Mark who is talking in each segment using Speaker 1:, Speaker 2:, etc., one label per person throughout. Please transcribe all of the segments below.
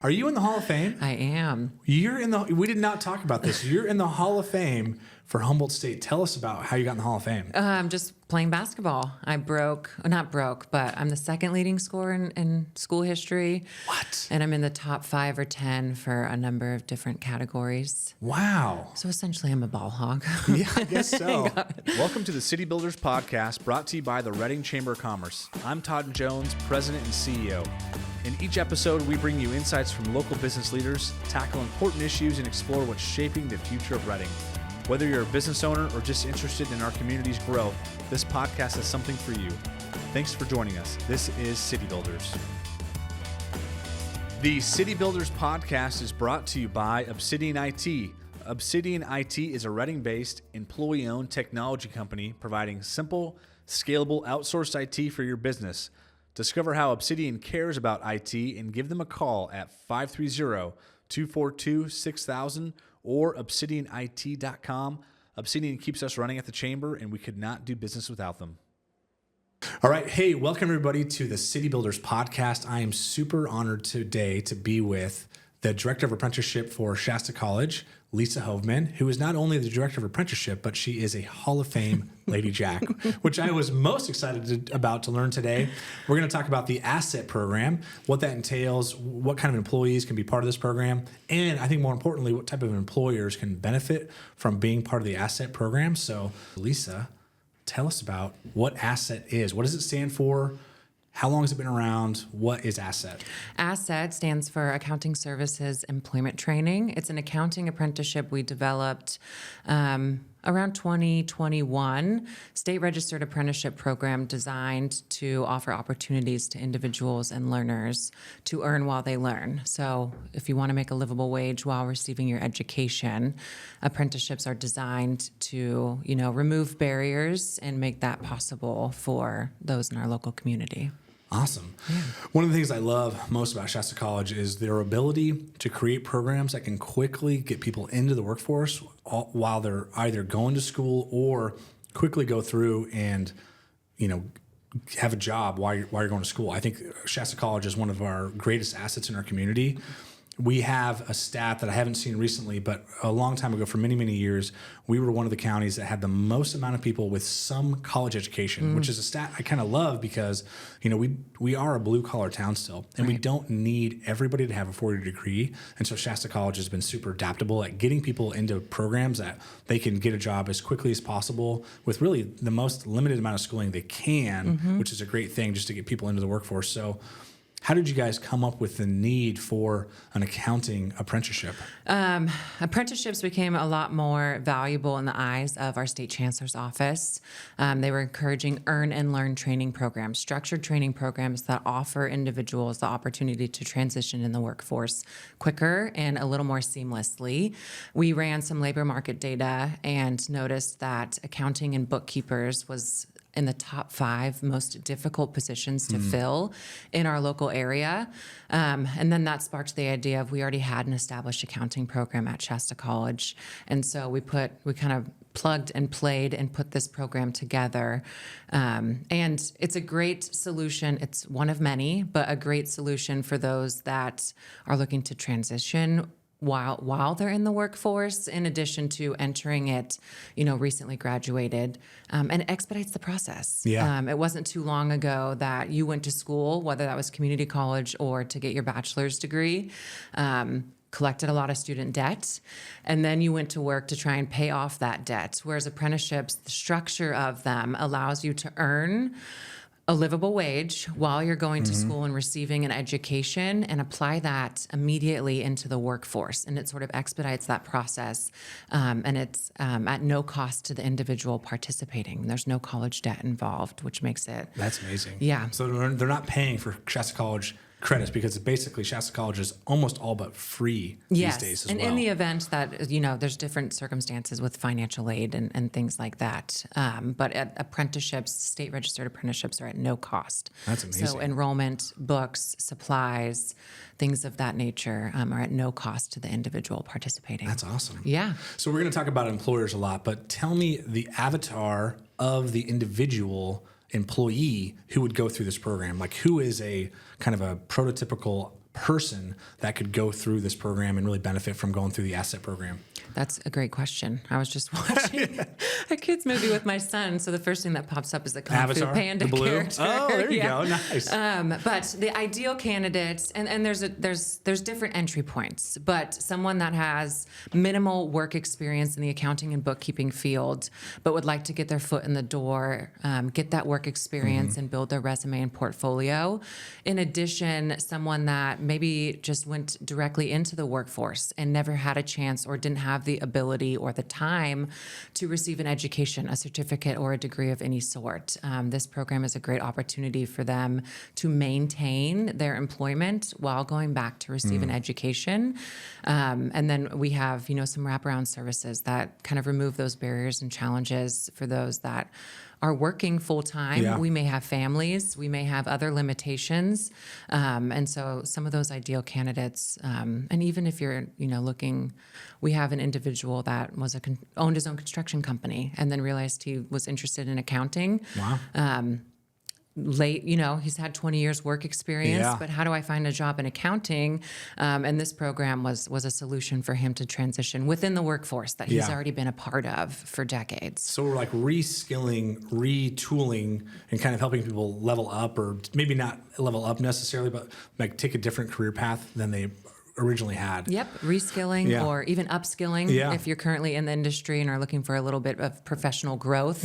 Speaker 1: Are you in the Hall of Fame?
Speaker 2: I am.
Speaker 1: We did not talk about this. You're in the Hall of Fame for Humboldt State. Tell us about how you got in the Hall of Fame.
Speaker 2: Just playing basketball. Not broke, but I'm the second leading scorer in school history.
Speaker 1: What?
Speaker 2: And I'm in the top 5 or 10 for a number of different categories.
Speaker 1: Wow.
Speaker 2: So essentially I'm a ball hog.
Speaker 1: Yeah, I guess so.
Speaker 3: Welcome to the City Builders Podcast, brought to you by the Reading Chamber of Commerce. I'm Todd Jones, President and CEO. In each episode, we bring you insights from local business leaders, tackle important issues, and explore what's shaping the future of Reading. Whether you're a business owner or just interested in our community's growth, this podcast is something for you. Thanks for joining us. This is City Builders. The City Builders Podcast is brought to you by Obsidian IT. Obsidian IT is a Reading-based, employee-owned technology company providing simple, scalable, outsourced IT for your business. Discover how Obsidian cares about IT and give them a call at 530-242-6000 or obsidianit.com. Obsidian keeps us running at the chamber, and we could not do business without them.
Speaker 1: All right. Hey, welcome everybody to the City Builders Podcast. I am super honored today to be with the Director of Apprenticeship for Shasta College, Lisa Hoveman, who is not only the Director of Apprenticeship, but she is a Hall of Fame Lady Jack, which I was most excited about to learn today. We're going to talk about the asset program, what that entails, what kind of employees can be part of this program, and I think more importantly, what type of employers can benefit from being part of the asset program. So, Lisa, tell us about what asset is. What does it stand for? How long has it been around? What is ASSET?
Speaker 2: ASSET stands for Accounting Services Employment Training. It's an accounting apprenticeship we developed around 2021, state registered apprenticeship program designed to offer opportunities to individuals and learners to earn while they learn. So if you want to make a livable wage while receiving your education, apprenticeships are designed to, remove barriers and make that possible for those in our local community.
Speaker 1: Awesome.
Speaker 2: Yeah.
Speaker 1: One of the things I love most about Shasta College is their ability to create programs that can quickly get people into the workforce while they're either going to school or quickly go through and, have a job while you're going to school. I think Shasta College is one of our greatest assets in our community. We have a stat that I haven't seen recently, but a long time ago, for many, many years, we were one of the counties that had the most amount of people with some college education, which is a stat I kind of love because, we are a blue-collar town still, and we don't need everybody to have a 4-year degree. And so Shasta College has been super adaptable at getting people into programs that they can get a job as quickly as possible with really the most limited amount of schooling they can, which is a great thing just to get people into the workforce. So how did you guys come up with the need for an accounting apprenticeship?
Speaker 2: Apprenticeships became a lot more valuable in the eyes of our state chancellor's office. They were encouraging earn and learn training programs, structured training programs that offer individuals the opportunity to transition in the workforce quicker and a little more seamlessly. We ran some labor market data and noticed that accounting and bookkeepers was in the top 5 most difficult positions to fill in our local area. And then that sparked the idea of we already had an established accounting program at Shasta College. And so we kind of plugged and played and put this program together. And it's a great solution. It's one of many, but a great solution for those that are looking to transition while they're in the workforce, in addition to entering it, recently graduated, and it expedites the process.
Speaker 1: Yeah.
Speaker 2: It wasn't too long ago that you went to school, whether that was community college or to get your bachelor's degree, collected a lot of student debt, and then you went to work to try and pay off that debt. Whereas apprenticeships, the structure of them allows you to earn a livable wage while you're going to school and receiving an education and apply that immediately into the workforce. And it sort of expedites that process. And it's at no cost to the individual participating. There's no college debt involved, which makes it...
Speaker 1: That's amazing.
Speaker 2: Yeah.
Speaker 1: So they're not paying for Shasta College credits because basically Shasta College is almost all but free these days as well.
Speaker 2: And in the event that, there's different circumstances with financial aid and things like that. But at apprenticeships, state registered apprenticeships are at no cost.
Speaker 1: That's amazing.
Speaker 2: So enrollment, books, supplies, things of that nature are at no cost to the individual participating.
Speaker 1: That's awesome.
Speaker 2: Yeah.
Speaker 1: So we're going to talk about employers a lot, but tell me the avatar of the individual employee who would go through this program. Like, who is a kind of a prototypical person that could go through this program and really benefit from going through the asset program?
Speaker 2: That's a great question. I was just watching a kids movie with my son, so the first thing that pops up is the Kung Fu
Speaker 1: Avatar,
Speaker 2: Panda
Speaker 1: the blue?
Speaker 2: character.
Speaker 1: Oh, there you go. Nice.
Speaker 2: But the ideal candidates, and there's different entry points, but someone that has minimal work experience in the accounting and bookkeeping field, but would like to get their foot in the door, get that work experience and build their resume and portfolio. In addition, someone that maybe just went directly into the workforce and never had a chance or didn't have the ability or the time to receive an education, a certificate, or a degree of any sort. This program is a great opportunity for them to maintain their employment while going back to receive an education. And then we have, some wraparound services that kind of remove those barriers and challenges for those that are working full time.
Speaker 1: Yeah.
Speaker 2: We may have families, we may have other limitations. And so some of those ideal candidates, and even if you're, looking, we have an individual that was owned his own construction company and then realized he was interested in accounting.
Speaker 1: Wow.
Speaker 2: Late, he's had 20 years work experience,
Speaker 1: Yeah.
Speaker 2: but how do I find a job in accounting? And this program was a solution for him to transition within the workforce that he's
Speaker 1: Yeah.
Speaker 2: already been a part of for decades.
Speaker 1: So we're like reskilling, retooling, and kind of helping people level up, or maybe not level up necessarily, but like take a different career path than they originally had.
Speaker 2: Yep, reskilling
Speaker 1: Yeah.
Speaker 2: or even upskilling
Speaker 1: Yeah.
Speaker 2: if you're currently in the industry and are looking for a little bit of professional growth.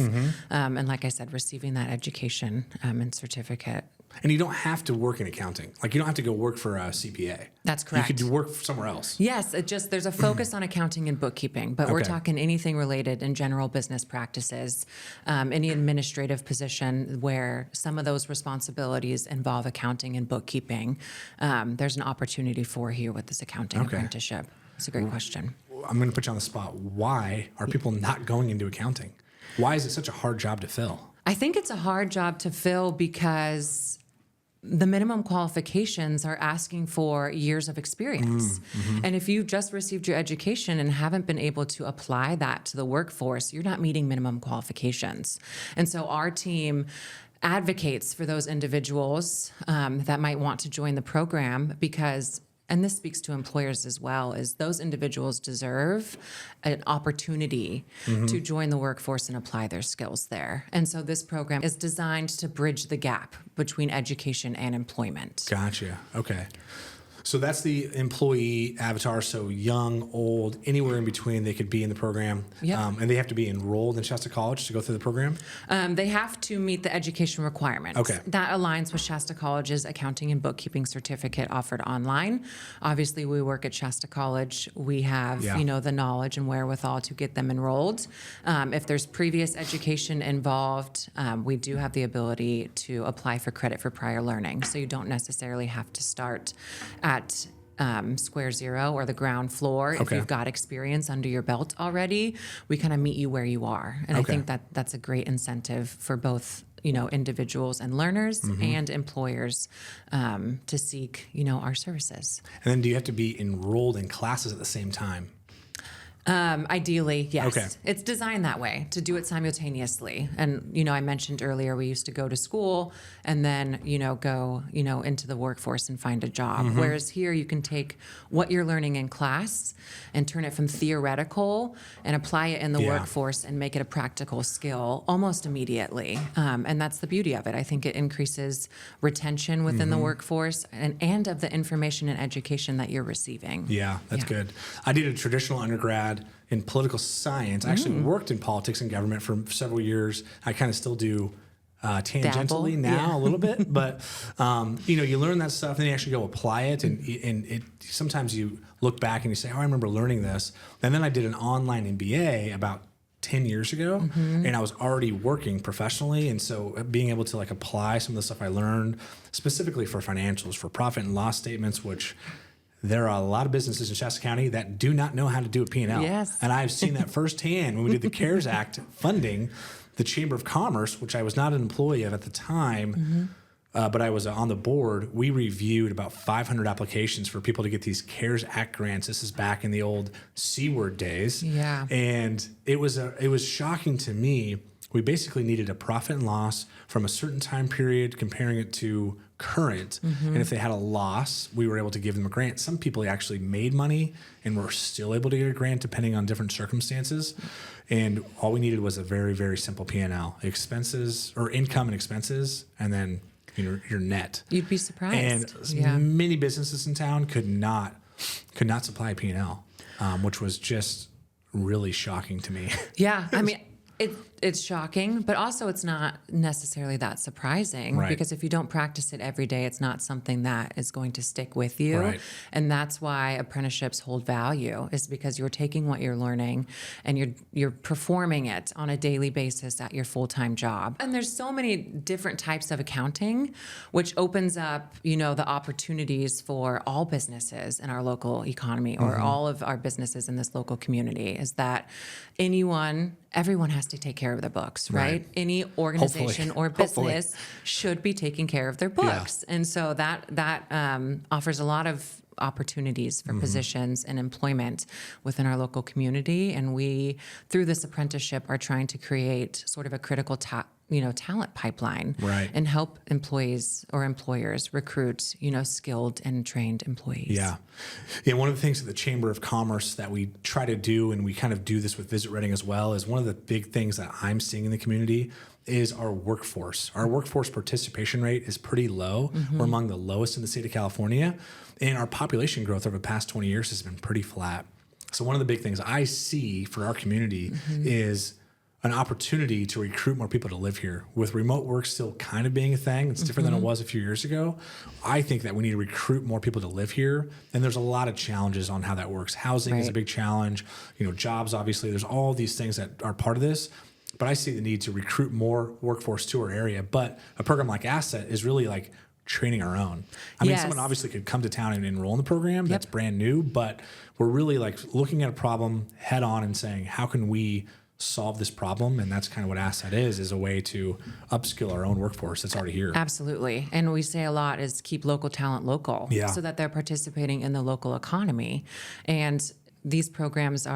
Speaker 2: And like I said, receiving that education and certificate.
Speaker 1: And you don't have to work in accounting. Like you don't have to go work for a CPA.
Speaker 2: That's correct.
Speaker 1: You could work somewhere else.
Speaker 2: Yes, there's a focus on accounting and bookkeeping, but we're
Speaker 1: Okay.
Speaker 2: talking anything related in general business practices, any administrative position where some of those responsibilities involve accounting and bookkeeping. There's an opportunity for here with this accounting
Speaker 1: Okay.
Speaker 2: apprenticeship. It's a great question.
Speaker 1: I'm going to put you on the spot. Why are people not going into accounting? Why is it such a hard job to fill?
Speaker 2: I think it's a hard job to fill because the minimum qualifications are asking for years of experience. And if you've just received your education and haven't been able to apply that to the workforce, you're not meeting minimum qualifications. And so our team advocates for those individuals that might want to join the program because, and this speaks to employers as well, is those individuals deserve an opportunity to join the workforce and apply their skills there. And so this program is designed to bridge the gap between education and employment.
Speaker 1: Gotcha. Okay. So that's the employee avatar. So young, old, anywhere in between, they could be in the program.
Speaker 2: Yep.
Speaker 1: And they have to be enrolled in Shasta College to go through the program?
Speaker 2: They have to meet the education requirements.
Speaker 1: Okay.
Speaker 2: That aligns with Shasta College's accounting and bookkeeping certificate offered online. Obviously, we work at Shasta College. We have,
Speaker 1: Yeah.
Speaker 2: the knowledge and wherewithal to get them enrolled. If there's previous education involved, we do have the ability to apply for credit for prior learning. So you don't necessarily have to start at square zero or the ground floor. If
Speaker 1: Okay.
Speaker 2: you've got experience under your belt already, we kind of meet you where you are. And
Speaker 1: Okay.
Speaker 2: I think that's a great incentive for both, individuals and learners and employers to seek, our services.
Speaker 1: And then do you have to be enrolled in classes at the same time?
Speaker 2: Ideally, yes.
Speaker 1: Okay.
Speaker 2: It's designed that way to do it simultaneously. And, I mentioned earlier we used to go to school and then, go, into the workforce and find a job. Whereas here you can take what you're learning in class and turn it from theoretical and apply it in the
Speaker 1: Yeah.
Speaker 2: workforce and make it a practical skill almost immediately. And that's the beauty of it. I think it increases retention within the workforce and of the information and education that you're reving.
Speaker 1: Yeah, that's good. I did a traditional undergrad in political science. I actually worked in politics and government for several years. I kind of still do tangentially
Speaker 2: Dabble,
Speaker 1: now
Speaker 2: yeah.
Speaker 1: a little bit, but you learn that stuff, and then you actually go apply it, and it sometimes you look back and you say, "Oh, I remember learning this." And then I did an online MBA about 10 years ago, and I was already working professionally, and so being able to apply some of the stuff I learned specifically for financials, for profit and loss statements, which there are a lot of businesses in Shasta County that do not know how to do a P&L.
Speaker 2: Yes.
Speaker 1: And I've seen that firsthand when we did the CARES Act funding. The Chamber of Commerce, which I was not an employee of at the time, but I was on the board, we reviewed about 500 applications for people to get these CARES Act grants. This is back in the old C-word days.
Speaker 2: Yeah.
Speaker 1: And it was shocking to me. We basically needed a profit and loss from a certain time period, comparing it to current. And if they had a loss, we were able to give them a grant. Some people actually made money and were still able to get a grant depending on different circumstances. And all we needed was a very, very simple P&L, expenses or income and expenses, and then your net.
Speaker 2: You'd be surprised.
Speaker 1: And many businesses in town could not supply a P&L, which was just really shocking to me.
Speaker 2: Yeah. I mean, it's shocking, but also it's not necessarily that surprising because if you don't practice it every day, it's not something that is going to stick with you.
Speaker 1: Right.
Speaker 2: And that's why apprenticeships hold value, is because you're taking what you're learning and you're performing it on a daily basis at your full-time job. And there's so many different types of accounting, which opens up, the opportunities for all businesses in our local economy or all of our businesses in this local community, is that everyone has to take care of their books, right? Any organization or business should be taking care of their books. And so that offers a lot of opportunities for positions and employment within our local community. And we, through this apprenticeship, are trying to create sort of a critical talent pipeline and help employees or employers recruit, skilled and trained employees.
Speaker 1: Yeah. And one of the things at the Chamber of Commerce that we try to do, and we kind of do this with Visit Reading as well, is one of the big things that I'm seeing in the community is our workforce. Our workforce participation rate is pretty low. We're among the lowest in the state of California. And our population growth over the past 20 years has been pretty flat. So one of the big things I see for our community is an opportunity to recruit more people to live here. With remote work still kind of being a thing, it's different than it was a few years ago. I think that we need to recruit more people to live here. And there's a lot of challenges on how that works. Housing is a big challenge. Jobs, obviously. There's all these things that are part of this. But I see the need to recruit more workforce to our area. But a program like Asset is really like training our own. I mean, someone obviously could come to town and enroll in the program. That's brand new. But we're really like looking at a problem head on and saying, how can we solve this problem? And that's kind of what Asset is a way to upskill our own workforce that's already here.
Speaker 2: Absolutely. And we say a lot is keep local talent local so that they're participating in the local economy. And these programs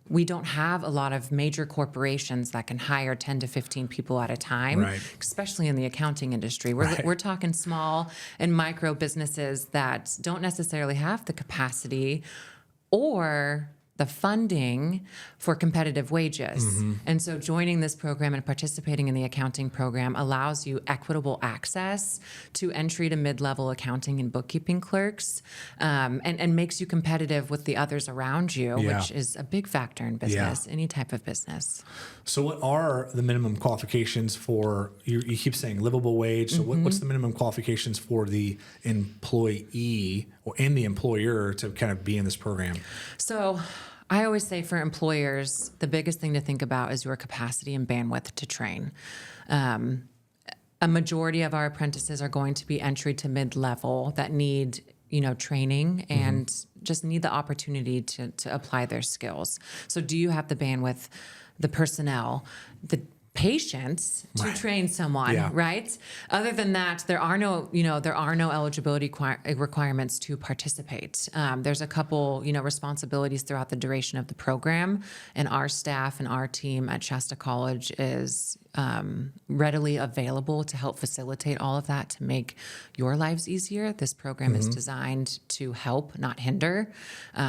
Speaker 2: we don't have a lot of major corporations that can hire 10 to 15 people at a time, especially in the accounting industry. We're talking small and micro businesses that don't necessarily have the capacity or the funding for competitive wages. And so joining this program and participating in the accounting program allows you equitable access to entry to mid-level accounting and bookkeeping clerks, and makes you competitive with the others around you, which is a big factor in business, any type of business.
Speaker 1: So what are the minimum qualifications for, you keep saying livable wage, so what's the minimum qualifications for the employee and the employer to kind of be in this program?
Speaker 2: So I always say for employers, the biggest thing to think about is your capacity and bandwidth to train. A majority of our apprentices are going to be entry to mid-level that need training and just need the opportunity to apply their skills. So do you have the bandwidth, the personnel, the patience to train someone, right? Other than that, there are no eligibility requirements to participate. There's a couple, responsibilities throughout the duration of the program, and our staff and our team at Shasta College is readily available to help facilitate all of that to make your lives easier. This program is designed to help, not hinder.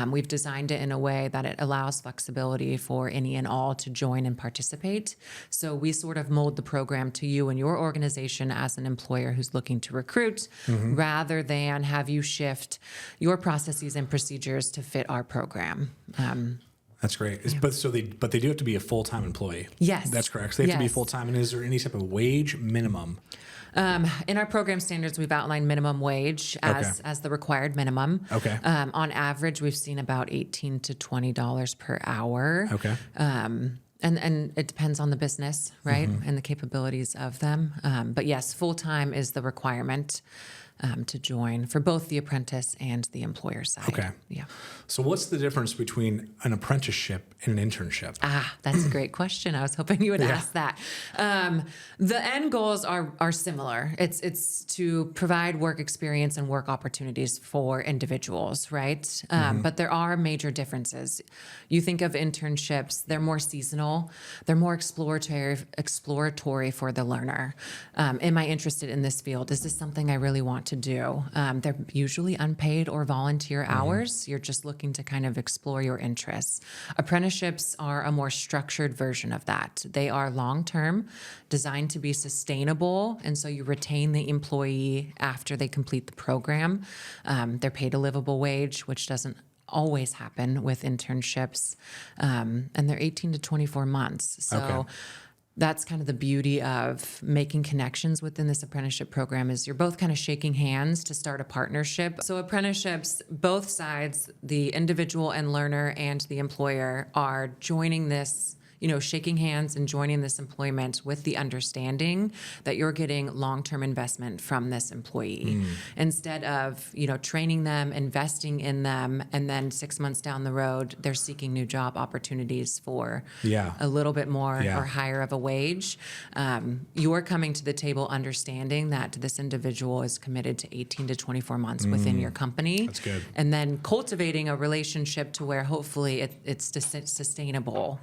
Speaker 2: We've designed it in a way that it allows flexibility for any and all to join and participate. So we sort of mold the program to you and your organization as an employer who's looking to recruit, rather than have you shift your processes and procedures to fit our program.
Speaker 1: That's great. But they do have to be a full-time employee.
Speaker 2: Yes.
Speaker 1: That's correct. So they have to be full-time. And is there any type of wage minimum?
Speaker 2: In our program standards, we've outlined minimum wage as the required minimum.
Speaker 1: Okay.
Speaker 2: On average, we've seen about $18 to $20 per hour.
Speaker 1: Okay.
Speaker 2: And it depends on the business, right? And the capabilities of them. But yes, full-time is the requirement. to join for both the apprentice and the employer side.
Speaker 1: Okay.
Speaker 2: Yeah.
Speaker 1: So what's the difference between an apprenticeship and an internship?
Speaker 2: That's a great question. I was hoping you would ask that. The end goals are similar. It's to provide work experience and work opportunities for individuals, right? But there are major differences. You think of internships, they're more seasonal, they're more exploratory for the learner. Am I interested in this field? Is this something I really want to do? They're usually unpaid or volunteer hours. You're just looking to kind of explore your interests. Apprenticeships are a more structured version of that. They are long-term, designed to be sustainable, and so you retain the employee after they complete the program. They're paid a livable wage, which doesn't always happen with internships, and they're 18 to 24 months. So that's kind of the beauty of making connections within this apprenticeship program is you're both kind of shaking hands to start a partnership. So apprenticeships, both sides, the individual and learner and the employer are joining this, shaking hands and joining this employment with the understanding that you're getting long-term investment from this employee instead of, training them, investing in them, and then 6 months down the road, they're seeking new job opportunities for a little bit more or higher of a wage. You're coming to the table understanding that this individual is committed to 18 to 24 months within your company.
Speaker 1: That's good.
Speaker 2: And then cultivating a relationship to where hopefully it's sustainable.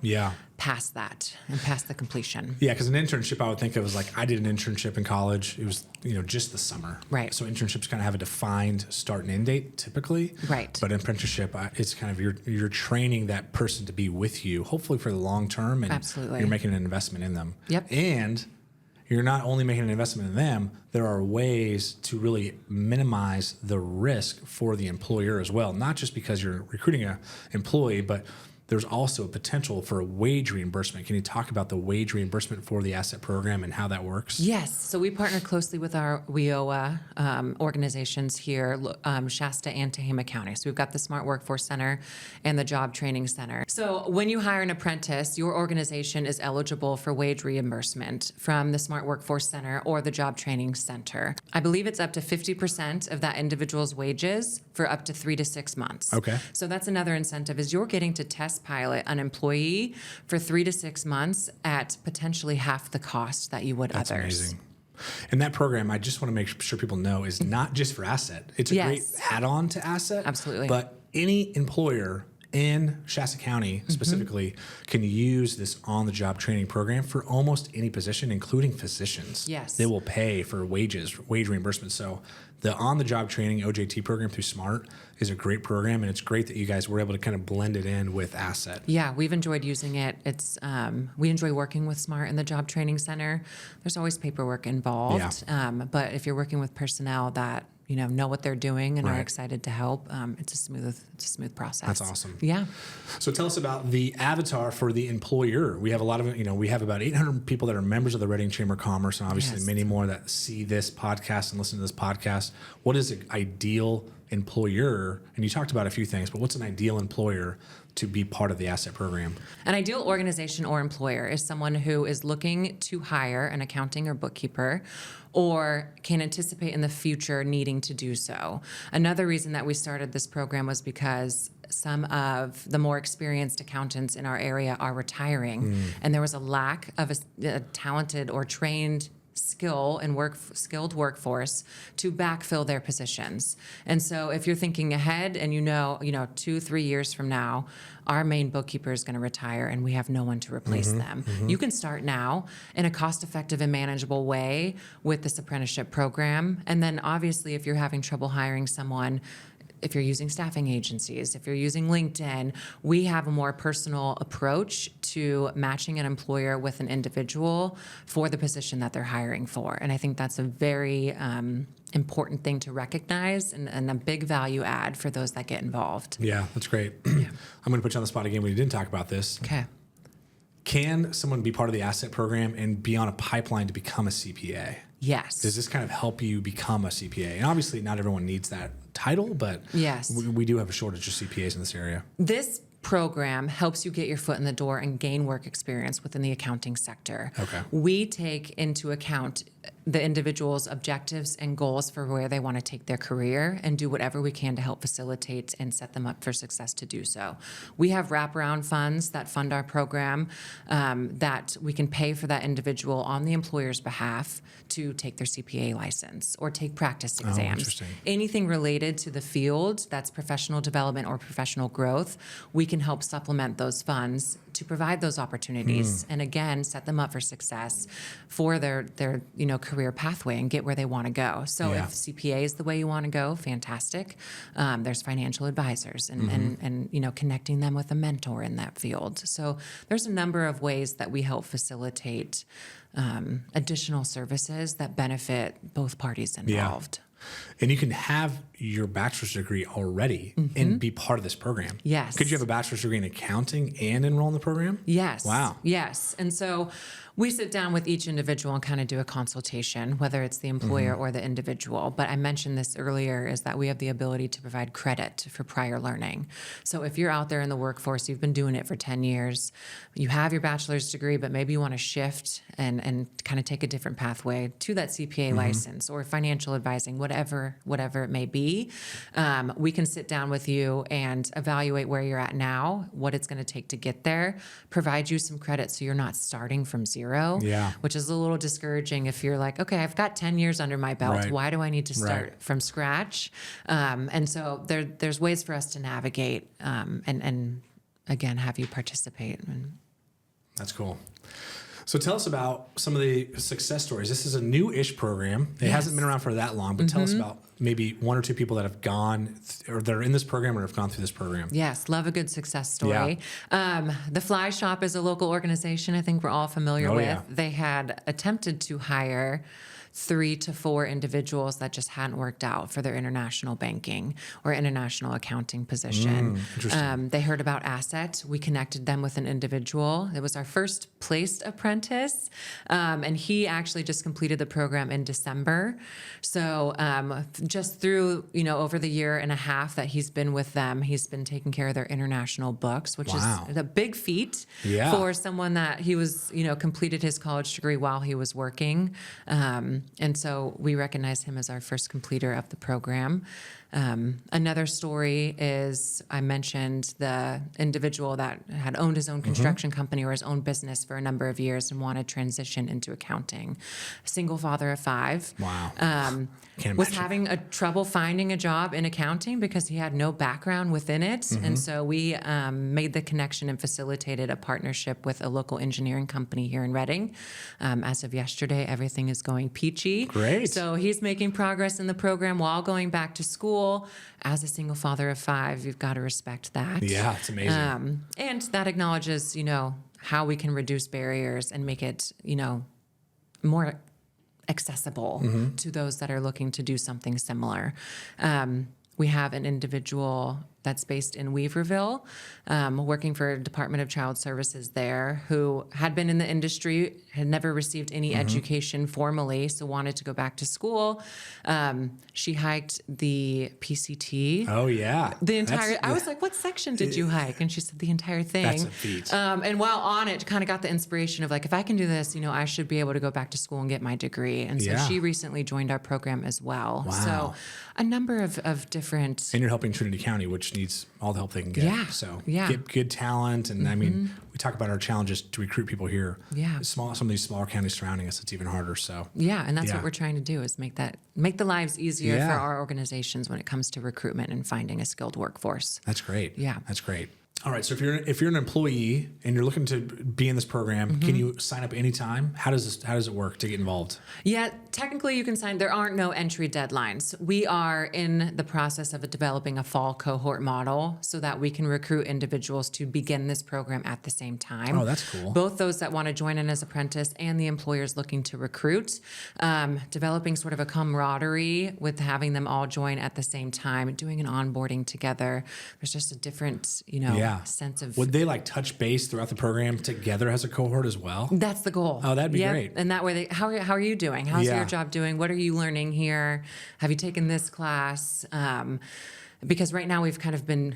Speaker 2: Past that and past the completion.
Speaker 1: Yeah, because an internship I would think of as like I did an internship in college. It was just the summer.
Speaker 2: Right.
Speaker 1: So internships kind of have a defined start and end date typically.
Speaker 2: Right.
Speaker 1: But apprenticeship, it's kind of you're training that person to be with you, hopefully for the long term, and
Speaker 2: Absolutely.
Speaker 1: you're making an investment in them.
Speaker 2: Yep.
Speaker 1: And you're not only making an investment in them, there are ways to really minimize the risk for the employer as well. Not just because you're recruiting an employee, but there's also a potential for a wage reimbursement. Can you talk about the wage reimbursement for the asset program and how that works?
Speaker 2: Yes. So we partner closely with our WIOA organizations here, Shasta and Tehama County. So we've got the Smart Workforce Center and the Job Training Center. So when you hire an apprentice, your organization is eligible for wage reimbursement from the Smart Workforce Center or the Job Training Center. I believe it's up to 50% of that individual's wages for up to 3 to 6 months.
Speaker 1: Okay.
Speaker 2: So that's another incentive is you're getting to test pilot an employee for 3 to 6 months at potentially half the cost that you would
Speaker 1: That's
Speaker 2: others.
Speaker 1: amazing. And that program, I just want to make sure people know, is not just for asset. It's a great add-on to asset.
Speaker 2: Absolutely.
Speaker 1: But any employer in Shasta County specifically can use this on-the-job training program for almost any position, including physicians.
Speaker 2: Yes.
Speaker 1: They will pay for wage reimbursement. So the on-the-job training OJT program through SMART is a great program, and it's great that you guys were able to kind of blend it in with asset.
Speaker 2: Yeah, we've enjoyed using it. It's we enjoy working with SMART in the Job Training Center. There's always paperwork involved, but if you're working with personnel that know what they're doing and are excited to help, it's a smooth process.
Speaker 1: That's awesome.
Speaker 2: Yeah.
Speaker 1: So tell us about the avatar for the employer. We have a lot of, we have about 800 people that are members of the Reading Chamber of Commerce, and obviously many more that see this podcast and listen to this podcast. What is an ideal employer? And you talked about a few things, but what's an ideal employer to be part of the asset program?
Speaker 2: An ideal organization or employer is someone who is looking to hire an accounting or bookkeeper or can anticipate in the future needing to do so. Another reason that we started this program was because some of the more experienced accountants in our area are retiring, and there was a lack of a talented or trained skilled workforce to backfill their positions. And so if you're thinking ahead and 2-3 years from now, our main bookkeeper is going to retire and we have no one to replace them. You can start now in a cost-effective and manageable way with this apprenticeship program. And then obviously if you're having trouble hiring someone, if you're using staffing agencies, if you're using LinkedIn, we have a more personal approach to matching an employer with an individual for the position that they're hiring for. And I think that's a very important thing to recognize and a big value add for those that get involved.
Speaker 1: Yeah, that's great. I'm going to put you on the spot again when you didn't talk about this.
Speaker 2: Okay.
Speaker 1: Can someone be part of the asset program and be on a pipeline to become a CPA?
Speaker 2: Yes.
Speaker 1: Does this kind of help you become a CPA? And obviously not everyone needs that title, but
Speaker 2: yes,
Speaker 1: we do have a shortage of CPAs in this area.
Speaker 2: This program helps you get your foot in the door and gain work experience within the accounting sector.
Speaker 1: Okay.
Speaker 2: We take into account the individual's objectives and goals for where they want to take their career and do whatever we can to help facilitate and set them up for success to do so. We have wraparound funds that fund our program that we can pay for that individual on the employer's behalf to take their CPA license or take practice exams.
Speaker 1: Interesting.
Speaker 2: Anything related to the field that's professional development or professional growth, we can help supplement those funds to provide those opportunities and again set them up for success for their career pathway and get where they want to go. So if CPA is the way you want to go, fantastic. There's financial advisors and connecting them with a mentor in that field. So there's a number of ways that we help facilitate additional services that benefit both parties involved.
Speaker 1: And you can have your bachelor's degree already and be part of this program.
Speaker 2: Yes.
Speaker 1: Could you have a bachelor's degree in accounting and enroll in the program?
Speaker 2: Yes.
Speaker 1: Wow.
Speaker 2: Yes. And so we sit down with each individual and kind of do a consultation, whether it's the employer or the individual. But I mentioned this earlier, is that we have the ability to provide credit for prior learning. So if you're out there in the workforce, you've been doing it for 10 years, you have your bachelor's degree, but maybe you want to shift and kind of take a different pathway to that CPA license or financial advising, whatever it may be, we can sit down with you and evaluate where you're at now, what it's going to take to get there, provide you some credit so you're not starting from zero, which is a little discouraging if you're like, okay, I've got 10 years under my belt.
Speaker 1: Right.
Speaker 2: Why do I need to start from scratch? And so there's ways for us to navigate and again, have you participate.
Speaker 1: That's cool. So tell us about some of the success stories. This is a new-ish program. It hasn't been around for that long, but tell us about maybe one or two people that have gone or that are in this program or have gone through this program.
Speaker 2: Yes, love a good success story. The Fly Shop is a local organization I think we're all familiar with.
Speaker 1: Yeah.
Speaker 2: They had attempted to hire 3 to 4 individuals that just hadn't worked out for their international banking or international accounting position.
Speaker 1: Interesting.
Speaker 2: They heard about Asset. We connected them with an individual. It was our first placed apprentice, and he actually just completed the program in December. So just through, over the year and a half that he's been with them, he's been taking care of their international books, which is a big feat for someone that he was, completed his college degree while he was working. And so we recognize him as our first completer of the program. Another story is I mentioned the individual that had owned his own construction company or his own business for a number of years and wanted to transition into accounting. Single father of 5.
Speaker 1: Wow.
Speaker 2: Was having trouble finding a job in accounting because he had no background within it. And so we made the connection and facilitated a partnership with a local engineering company here in Reading. As of yesterday, everything is going peachy.
Speaker 1: Great.
Speaker 2: So he's making progress in the program while going back to school. As a single father of 5, you've got to respect that.
Speaker 1: Yeah, it's amazing.
Speaker 2: And that acknowledges, how we can reduce barriers and make it, more accessible to those that are looking to do something similar. We have an individual that's based in Weaverville, working for Department of Child Services there, who had been in the industry, had never received any education formally, so wanted to go back to school. She hiked the PCT.
Speaker 1: Oh, yeah.
Speaker 2: The entire, I was like, what section did you hike? And she said, the entire thing.
Speaker 1: That's a feat.
Speaker 2: And while on it, kind of got the inspiration of like, if I can do this, I should be able to go back to school and get my degree. And so she recently joined our program as well.
Speaker 1: Wow.
Speaker 2: So a number of different.
Speaker 1: And you're helping Trinity County, which needs all the help they can get.
Speaker 2: Yeah.
Speaker 1: So
Speaker 2: Yeah.
Speaker 1: get good talent. And I mean, we talk about our challenges to recruit people here.
Speaker 2: Yeah.
Speaker 1: Some of these smaller counties surrounding us, it's even harder. So
Speaker 2: Yeah, and that's
Speaker 1: Yeah.
Speaker 2: what we're trying to do is make the lives easier
Speaker 1: Yeah.
Speaker 2: for our organizations when it comes to recruitment and finding a skilled workforce.
Speaker 1: that's great.
Speaker 2: Yeah.
Speaker 1: That's great. All right. So if you're an employee and you're looking to be in this program, can you sign up anytime? How does it work to get involved?
Speaker 2: Yeah, technically you can sign. There aren't no entry deadlines. We are in the process of developing a fall cohort model so that we can recruit individuals to begin this program at the same time.
Speaker 1: Oh, that's cool.
Speaker 2: Both those that want to join in as apprentice and the employers looking to recruit, developing sort of a camaraderie with having them all join at the same time, doing an onboarding together. There's just a different, sense of.
Speaker 1: Would they touch base throughout the program together as a cohort as well?
Speaker 2: That's the goal.
Speaker 1: Oh, that'd be great.
Speaker 2: And that way, how are you doing? How's
Speaker 1: Yeah.
Speaker 2: your job doing? What are you learning here? Have you taken this class? Because right now we've kind of been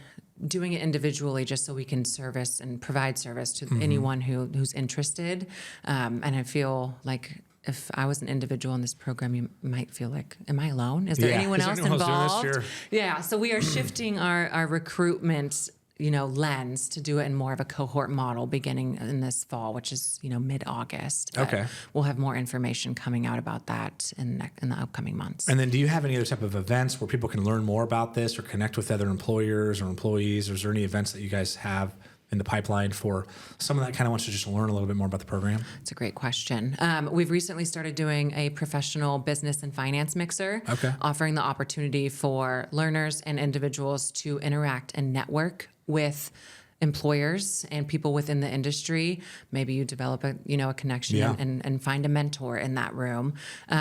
Speaker 2: doing it individually just so we can service and provide service to anyone who's interested. And I feel like if I was an individual in this program, you might feel like, am I alone? Is there
Speaker 1: Yeah.
Speaker 2: anyone
Speaker 1: Is there
Speaker 2: else
Speaker 1: anyone else doing this?
Speaker 2: involved?
Speaker 1: Sure.
Speaker 2: Yeah. So we are shifting our recruitment, lens to do it in more of a cohort model beginning in this fall, which is, mid-August. But
Speaker 1: Okay.
Speaker 2: we'll have more information coming out about that in the upcoming months.
Speaker 1: And then do you have any other type of events where people can learn more about this or connect with other employers or employees? Or is there any events that you guys have in the pipeline for someone that kind of wants to just learn a little bit more about the program?
Speaker 2: It's a great question. We've recently started doing a professional business and finance mixer,
Speaker 1: Okay.
Speaker 2: offering the opportunity for learners and individuals to interact and network with employers and people within the industry. Maybe you develop a connection
Speaker 1: Yeah.
Speaker 2: and find a mentor in that room.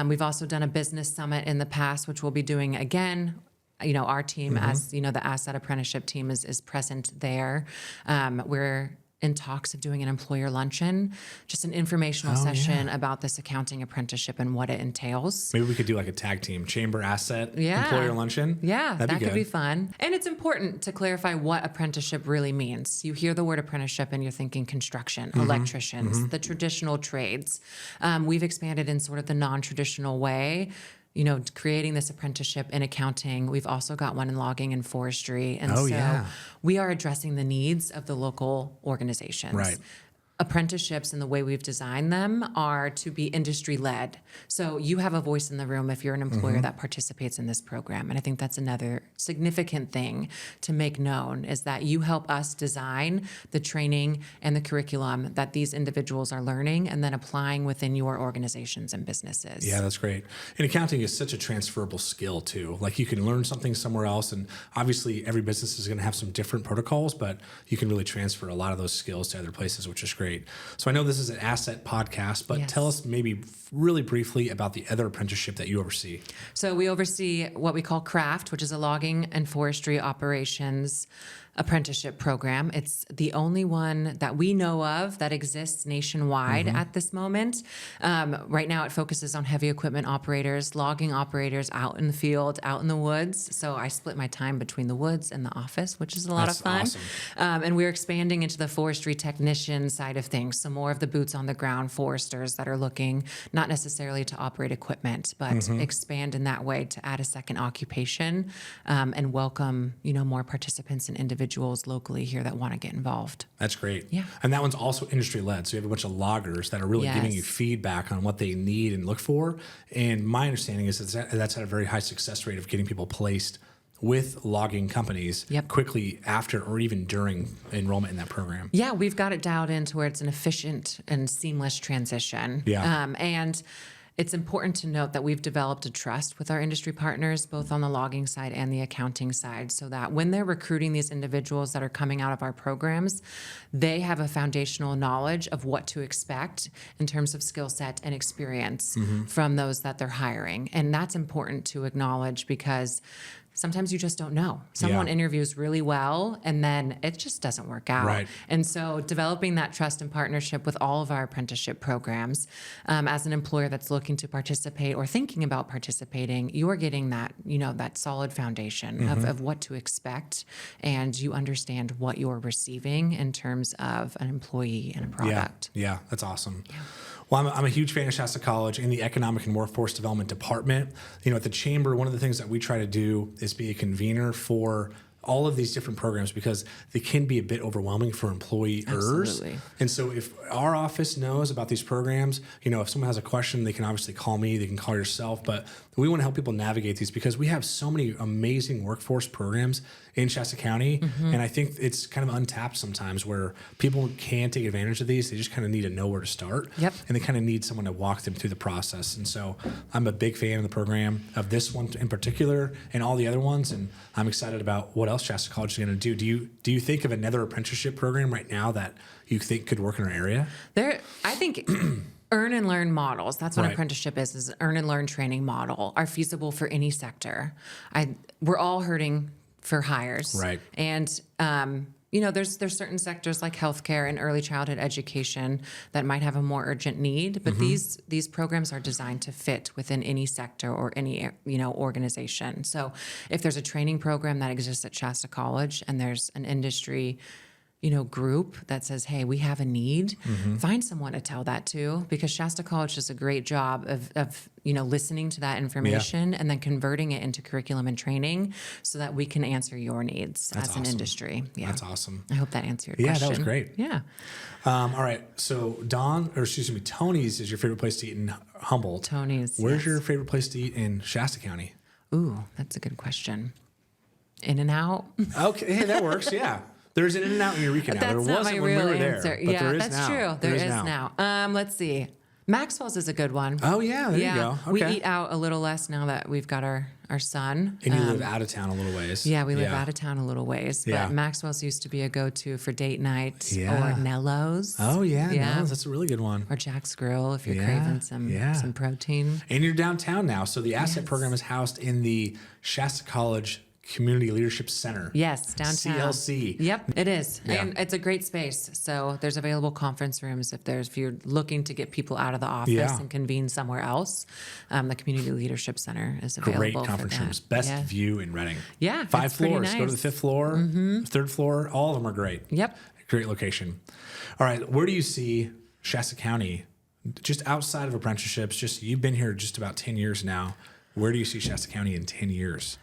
Speaker 2: We've also done a business summit in the past, which we'll be doing again. Our team, as the Asset Apprenticeship team, is present there. We're in talks of doing an employer luncheon, just an informational session about this accounting apprenticeship and what it entails.
Speaker 1: Maybe we could do like a tag team, chamber asset,
Speaker 2: Yeah.
Speaker 1: employer luncheon.
Speaker 2: Yeah,
Speaker 1: That'd
Speaker 2: that
Speaker 1: be
Speaker 2: could be
Speaker 1: good.
Speaker 2: fun. And it's important to clarify what apprenticeship really means. You hear the word apprenticeship and you're thinking construction, electricians, the traditional trades. We've expanded in sort of the non-traditional way, creating this apprenticeship in accounting. We've also got one in logging and forestry. And we are addressing the needs of the local organizations.
Speaker 1: Right.
Speaker 2: Apprenticeships and the way we've designed them are to be industry led. So you have a voice in the room if you're an employer that participates in this program. And I think that's another significant thing to make known is that you help us design the training and the curriculum that these individuals are learning and then applying within your organizations and businesses.
Speaker 1: Yeah, that's great. And accounting is such a transferable skill too. Like you can learn something somewhere else, and obviously every business is going to have some different protocols, but you can really transfer a lot of those skills to other places, which is great. So I know this is an asset podcast, but tell us maybe really briefly about the other apprenticeship that you oversee.
Speaker 2: So we oversee what we call CRAFT, which is a logging and forestry operations apprenticeship program. It's the only one that we know of that exists nationwide at this moment. Right now, it focuses on heavy equipment operators, logging operators out in the field, out in the woods. So I split my time between the woods and the office, which is a lot of fun.
Speaker 1: Awesome.
Speaker 2: And we're expanding into the forestry technician side of things. So more of the boots on the ground foresters that are looking not necessarily to operate equipment, but expand in that way to add a second occupation and welcome, more participants and individuals locally here that want to get involved.
Speaker 1: That's great.
Speaker 2: Yeah.
Speaker 1: And that one's also industry led. So you have a bunch of loggers that are really giving you feedback on what they need and look for. And my understanding is that's had a very high success rate of getting people placed with logging companies quickly after or even during enrollment in that program.
Speaker 2: Yeah, we've got it dialed in to where it's an efficient and seamless transition.
Speaker 1: Yeah.
Speaker 2: And it's important to note that we've developed a trust with our industry partners, both on the logging side and the accounting side, so that when they're recruiting these individuals that are coming out of our programs, they have a foundational knowledge of what to expect in terms of skill set and experience from those that they're hiring. And that's important to acknowledge because sometimes you just don't know. Someone interviews really well and then it just doesn't work out.
Speaker 1: Right.
Speaker 2: And so developing that trust and partnership with all of our apprenticeship programs, as an employer that's looking to participate or thinking about participating, you're getting that, that solid foundation of what to expect, and you understand what you're receiving in terms of an employee and a product.
Speaker 1: Yeah, that's awesome. Yeah. Well, I'm a huge fan of Shasta College in the Economic and Workforce Development Department. At the Chamber, one of the things that we try to do is be a convener for all of these different programs because they can be a bit overwhelming for employers.
Speaker 2: Absolutely.
Speaker 1: And so if our office knows about these programs, if someone has a question, they can obviously call me, they can call yourself, but we want to help people navigate these because we have so many amazing workforce programs in Shasta County. And I think it's kind of untapped sometimes where people can take advantage of these. They just kind of need to know where to start.
Speaker 2: Yep.
Speaker 1: And they kind of need someone to walk them through the process. And so I'm a big fan of the program, of this one in particular and all the other ones. And I'm excited about what else Shasta College is going to do. Do you think of another apprenticeship program right now that you think could work in our area?
Speaker 2: I think earn and learn models, that's what
Speaker 1: Right.
Speaker 2: apprenticeship is an earn and learn training model, are feasible for any sector. We're all hurting for hires.
Speaker 1: Right.
Speaker 2: And, there's certain sectors like healthcare and early childhood education that might have a more urgent need, but these programs are designed to fit within any sector or any organization. So if there's a training program that exists at Shasta College and there's an industry group that says, hey, we have a need, find someone to tell that to, because Shasta College does a great job of listening to that information and then converting it into curriculum and training so that we can answer your needs as an industry. Yeah.
Speaker 1: That's awesome.
Speaker 2: I hope that answered your question.
Speaker 1: Yeah, that was great.
Speaker 2: Yeah.
Speaker 1: All right. So Tony's is your favorite place to eat in Humboldt.
Speaker 2: Tony's.
Speaker 1: Where's your favorite place to eat in Shasta County?
Speaker 2: Ooh, that's a good question. In-N-Out.
Speaker 1: Okay. Hey, that works. Yeah. There's an In-N-Out in Eureka now.
Speaker 2: That's
Speaker 1: there
Speaker 2: not
Speaker 1: wasn't
Speaker 2: my
Speaker 1: when
Speaker 2: real
Speaker 1: we were
Speaker 2: answer.
Speaker 1: there. But
Speaker 2: Yeah,
Speaker 1: there is
Speaker 2: that's
Speaker 1: now.
Speaker 2: true. There is now. Let's see. Maxwell's is a good one.
Speaker 1: Oh, yeah. There you go. Okay.
Speaker 2: We eat out a little less now that we've got our son.
Speaker 1: And you live out of town a little ways.
Speaker 2: Yeah, we live out of town a little ways. But
Speaker 1: Yeah.
Speaker 2: Maxwell's used to be a go-to for date night.
Speaker 1: Yeah.
Speaker 2: Or Nello's.
Speaker 1: Oh, yeah. No, that's a really good one.
Speaker 2: Or Jack's Grill if you're
Speaker 1: Yeah,
Speaker 2: craving
Speaker 1: yeah.
Speaker 2: some protein.
Speaker 1: And you're downtown now. So the asset
Speaker 2: Yes.
Speaker 1: program is housed in the Shasta College Community Leadership Center.
Speaker 2: Yes, downtown.
Speaker 1: CLC.
Speaker 2: Yep, it is.
Speaker 1: Yeah.
Speaker 2: And it's a great space. So there's available conference rooms if you're looking to get people out of the office
Speaker 1: Yeah.
Speaker 2: and convene somewhere else. The Community Leadership Center is available
Speaker 1: Great
Speaker 2: for
Speaker 1: conference
Speaker 2: that.
Speaker 1: rooms. Best
Speaker 2: Yeah.
Speaker 1: view in Reading.
Speaker 2: Yeah,
Speaker 1: 5
Speaker 2: it's pretty
Speaker 1: floors. Go to the
Speaker 2: nice.
Speaker 1: 5th floor, 3rd floor. All of them are great.
Speaker 2: Yep.
Speaker 1: Great location. All right. Where do you see Shasta County, just outside of apprenticeships? Just you've been here just about 10 years now. Where do you see Shasta County in 10 years?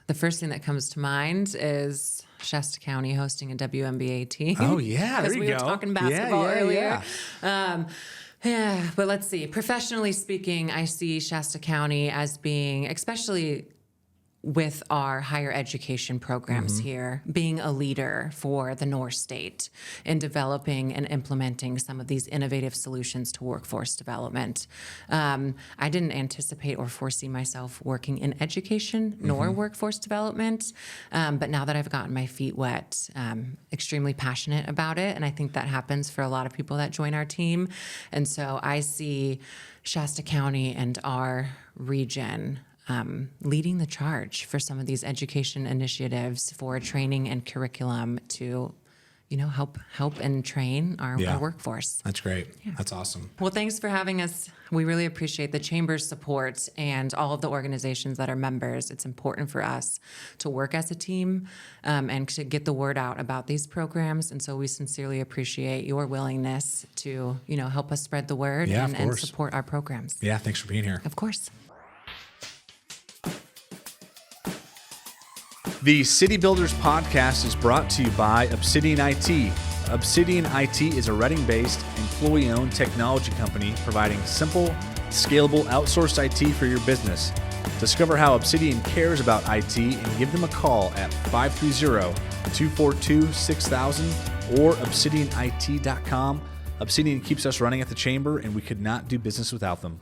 Speaker 2: The first thing that comes to mind is Shasta County hosting a WNBA team.
Speaker 1: Oh, yeah. There
Speaker 2: Because
Speaker 1: you
Speaker 2: we
Speaker 1: go.
Speaker 2: were talking basketball earlier.
Speaker 1: Yeah.
Speaker 2: Yeah, but let's see. Professionally speaking, I see Shasta County as being, especially with our higher education programs here, being a leader for the North State in developing and implementing some of these innovative solutions to workforce development. I didn't anticipate or foresee myself working in education nor workforce development, but now that I've gotten my feet wet, extremely passionate about it, and I think that happens for a lot of people that join our team. And so I see Shasta County and our region leading the charge for some of these education initiatives for training and curriculum to, help and train our workforce.
Speaker 1: That's great. That's awesome.
Speaker 2: Well, thanks for having us. We really appreciate the Chamber's support and all of the organizations that are members. It's important for us to work as a team and to get the word out about these programs. And so we sincerely appreciate your willingness to, help us spread the word and support our programs.
Speaker 1: Yeah. Thanks for being here.
Speaker 2: Of course.
Speaker 3: The City Builders podcast is brought to you by Obsidian IT. Obsidian IT is a Reading-based, employee-owned technology company providing simple, scalable, outsourced IT for your business. Discover how Obsidian cares about IT and give them a call at 530-242-6000 or obsidianit.com. Obsidian keeps us running at the Chamber, and we could not do business without them.